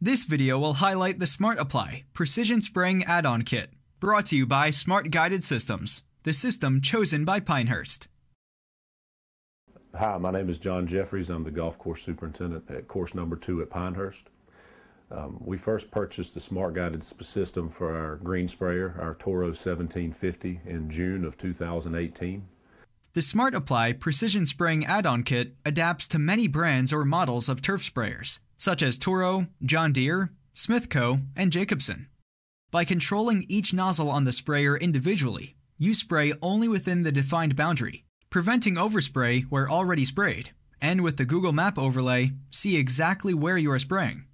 This video will highlight the Smart Apply Precision Spraying Add-on Kit, brought to you by Smart Guided Systems, the system chosen by Pinehurst. Hi, my name is John Jeffries. I'm the golf course superintendent at course number 2 at Pinehurst. We first purchased the Smart Guided system for our green sprayer, our Toro 1750, in June of 2018. The Smart Apply Precision Spraying Add-on Kit adapts to many brands or models of turf sprayers, such as Toro, John Deere, Smithco, and Jacobsen. By controlling each nozzle on the sprayer individually, you spray only within the defined boundary, preventing overspray where already sprayed, and with the Google Map overlay, see exactly where you are spraying.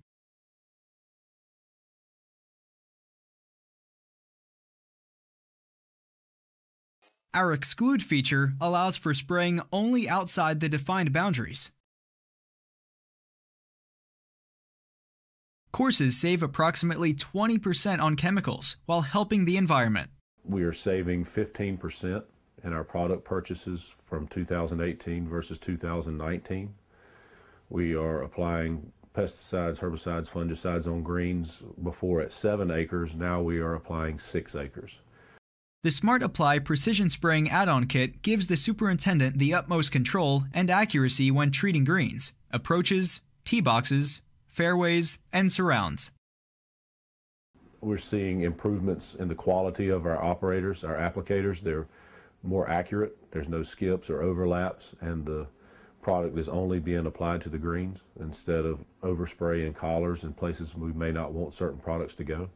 Our Exclude feature allows for spraying only outside the defined boundaries. Courses save approximately 20% on chemicals while helping the environment. We are saving 15% in our product purchases from 2018 versus 2019. We are applying pesticides, herbicides, fungicides on greens before at 7 acres. Now we are applying 6 acres. The Smart Apply Precision Spraying Add-on Kit gives the superintendent the utmost control and accuracy when treating greens, approaches, tee boxes, fairways, and surrounds. We're seeing improvements in the quality of our operators, our applicators. They're more accurate. There's no skips or overlaps, and the product is only being applied to the greens instead of overspray in collars and places we may not want certain products to go.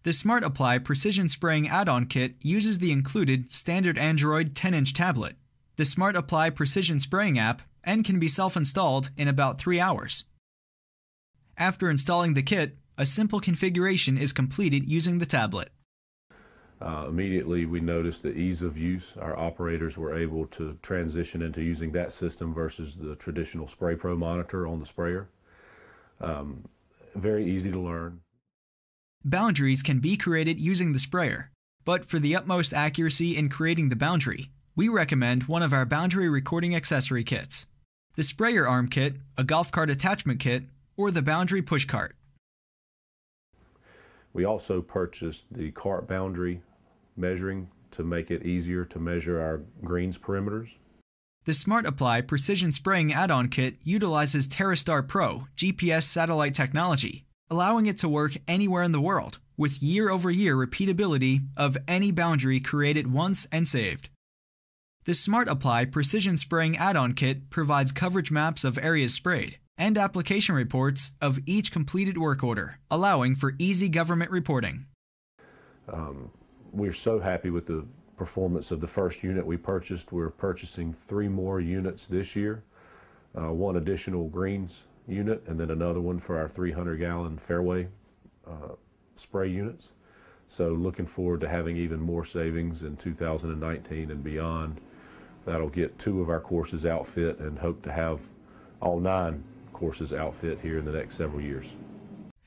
The Smart Apply Precision Spraying Add-on Kit uses the included standard Android 10-inch tablet, the Smart Apply Precision Spraying app, and can be self-installed in about 3 hours. After installing the kit, a simple configuration is completed using the tablet. Immediately we noticed the ease of use. Our operators were able to transition into using that system versus the traditional Spray Pro monitor on the sprayer. Very easy to learn. Boundaries can be created using the sprayer, but for the utmost accuracy in creating the boundary, we recommend one of our boundary recording accessory kits: the sprayer arm kit, a golf cart attachment kit, or the boundary push cart. We also purchased the cart boundary measuring to make it easier to measure our greens perimeters. The Smart Apply Precision Spraying Add-on Kit utilizes TerraStar Pro GPS satellite technology, allowing it to work anywhere in the world, with year-over-year repeatability of any boundary created once and saved. The Smart Apply Precision Spraying Add-on Kit provides coverage maps of areas sprayed and application reports of each completed work order, allowing for easy government reporting. We're so happy with the performance of the first unit we purchased. We're purchasing 3 more units this year, 1 additional greens unit, and then another one for our 300-gallon fairway spray units. So looking forward to having even more savings in 2019 and beyond. That'll get 2 of our courses outfit and hope to have all 9 courses outfit here in the next several years.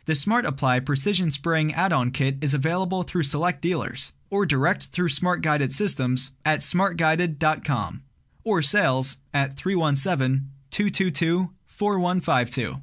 The Smart Apply Precision Spraying Add-on Kit is available through select dealers or direct through Smart Guided Systems at smartguided.com or sales at 317-222-4152.